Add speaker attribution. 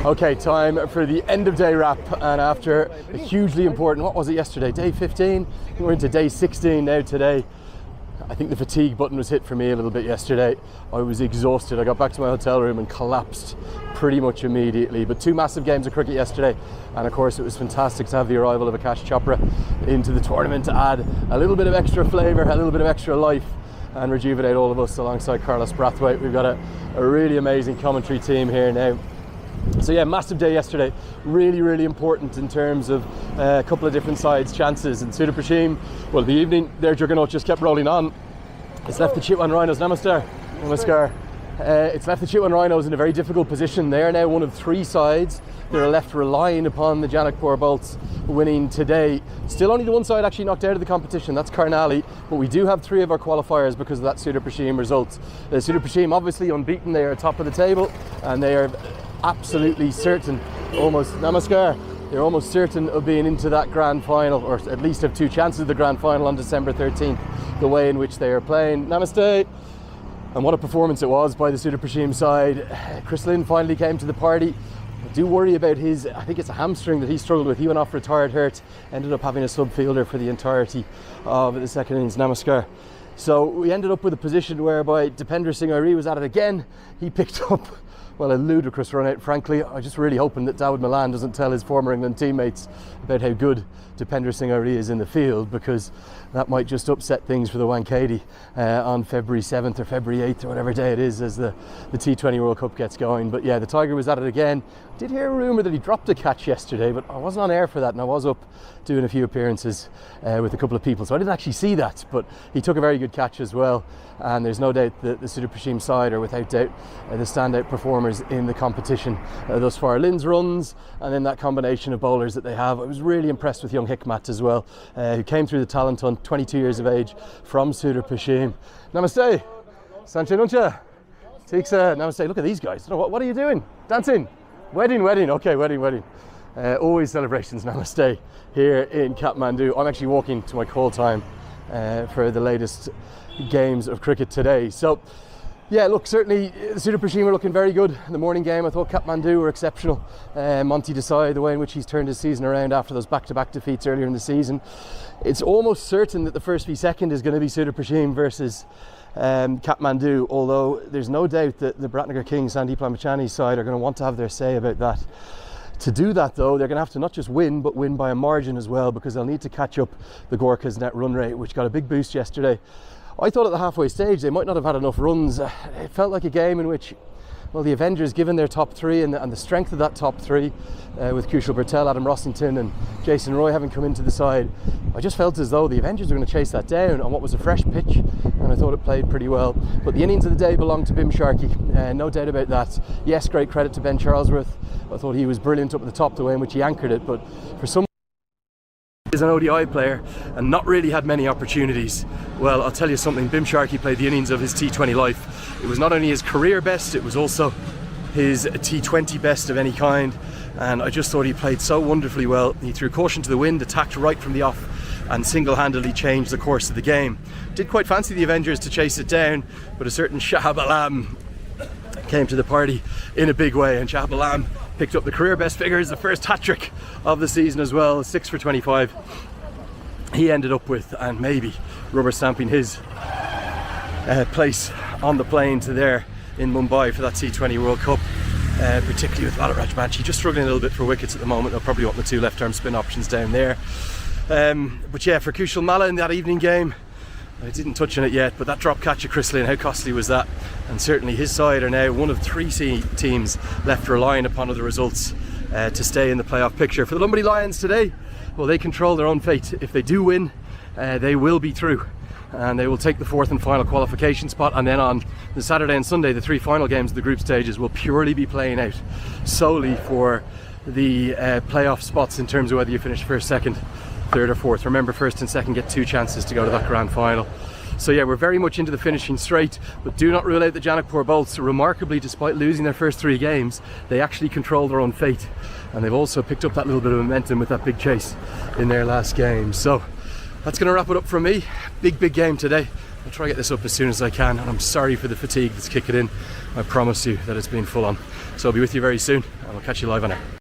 Speaker 1: Okay, time for the end of day wrap, and after a hugely important, what was it yesterday, day 15? We're into day 16 now today. I think the fatigue button was hit for me a little bit yesterday. I was exhausted. I got back to my hotel room and collapsed pretty much immediately. But 2 massive games of cricket yesterday, and of course it was fantastic to have the arrival of Akash Chopra into the tournament to add a little bit of extra flavour, a little bit of extra life, and rejuvenate all of us alongside Carlos Brathwaite. We've got a really amazing commentary team here now. So yeah, massive day yesterday, really important in terms of a couple of different sides' chances. And Sudha Prashim, well, the evening, their juggernaut just kept rolling on. It's left the Chitwan Rhinos, Namaskar. It's left the Chitwan Rhinos in a very difficult position. They're now one of 3 sides that are left relying upon the Janakpur Bolts winning today. Still only the one side actually knocked out of the competition, that's Karnali, but we do have 3 of our qualifiers because of that Sudha Prashim result. Sudha Prashim obviously unbeaten, they are top of the table, and they are absolutely certain, almost Namaskar, they're almost certain of being into that grand final, or at least have 2 chances of the grand final on December 13th, the way in which they are playing. Namaste. And what a performance it was by the Sudha Prashim side. Chris Lynn finally came to the party. I do worry about his, I think it's a hamstring that he struggled with. He went off retired hurt, ended up having a sub fielder for the entirety of the second innings. Namaskar. So we ended up with a position whereby Dipender Singh Ari was at it again. He picked up, well, a ludicrous run out, frankly. I'm just really hoping that Dawid Malan doesn't tell his former England teammates about how good Dipender Singh Ari is in the field, because that might just upset things for the Wankhede on February 7th or February 8th or whatever day it is as the T20 World Cup gets going. But yeah, the Tiger was at it again. Did hear a rumour that he dropped a catch yesterday, but I wasn't on air for that, and I was up doing a few appearances with a couple of people, so I didn't actually see that, but he took a very good catch as well. And there's no doubt that the Sudha Prashim side are without doubt the standout performers in the competition thus far. Lynn's runs, and then that combination of bowlers that they have. I was really impressed with young Hikmat as well, who came through the talent hunt, 22 years of age, from Sudha Prashim. Namaste, Sanche Nuncha, Tiksa, Namaste. Look at these guys. What are you doing? Dancing? Wedding, okay, wedding. Always celebrations, Namaste, here in Kathmandu. I'm actually walking to my call time for the latest games of cricket today. So yeah, look, certainly the Sudha Prashim are looking very good in the morning game. I thought Kathmandu were exceptional. Monty Desai, the way in which he's turned his season around after those back-to-back defeats earlier in the season. It's almost certain that the first v second is going to be Sudha Prashim versus Kathmandu, although there's no doubt that the Bratnagar Kings, Sandeep Lamachani's side, are going to want to have their say about that. To do that though, they're going to have to not just win, but win by a margin as well, because they'll need to catch up the Gorkhas net run rate, which got a big boost yesterday. I thought at the halfway stage they might not have had enough runs. It felt like a game in which, well, the Avengers, given their top 3 and the strength of that top 3, with Kushal Patel, Adam Rossington and Jason Roy having come into the side, I just felt as though the Avengers were going to chase that down on what was a fresh pitch, and I thought it played pretty well. But the innings of the day belonged to Bhim Sharki, no doubt about that. Yes, great credit to Ben Charlesworth. I thought he was brilliant up at the top, the way in which he anchored it, but for some is an ODI player and not really had many opportunities. Well, I'll tell you something, Bhim Sharki played the innings of his T20 life. It was not only his career best, it was also his T20 best of any kind, and I just thought he played so wonderfully well. He threw caution to the wind, attacked right from the off, and single-handedly changed the course of the game. Did quite fancy the Avengers to chase it down, but a certain Shahab Alam came to the party in a big way, and Shahab Alam picked up the career best figures, the first hat-trick of the season as well, 6 for 25 he ended up with, and maybe rubber stamping his place on the plane to there in Mumbai for that T20 World Cup, particularly with Vala Rajbanshi just struggling a little bit for wickets at the moment. They'll probably want the 2 left-arm spin options down there. But yeah, for Kushal Malla in that evening game, I didn't touch on it yet, but that drop catch of Chris Lynn, how costly was that? And certainly his side are now one of 3 teams left relying upon other results to stay in the playoff picture. For the Lumbini Lions today, well, they control their own fate. If they do win, they will be through, and they will take the 4th and final qualification spot. And then on the Saturday and Sunday, the 3 final games of the group stages will purely be playing out solely for the playoff spots in terms of whether you finish 1st, 2nd, 3rd or 4th. Remember, 1st and 2nd get 2 chances to go to that grand final. So yeah, we're very much into the finishing straight, but do not rule out the Janakpur Bolts. Remarkably, despite losing their first 3 games, they actually control their own fate, and they've also picked up that little bit of momentum with that big chase in their last game. So that's going to wrap it up from me. Big game today. I'll try to get this up as soon as I can, and I'm sorry for the fatigue that's kicking in. I promise you that it's been full on. So I'll be with you very soon, and we'll catch you live on it.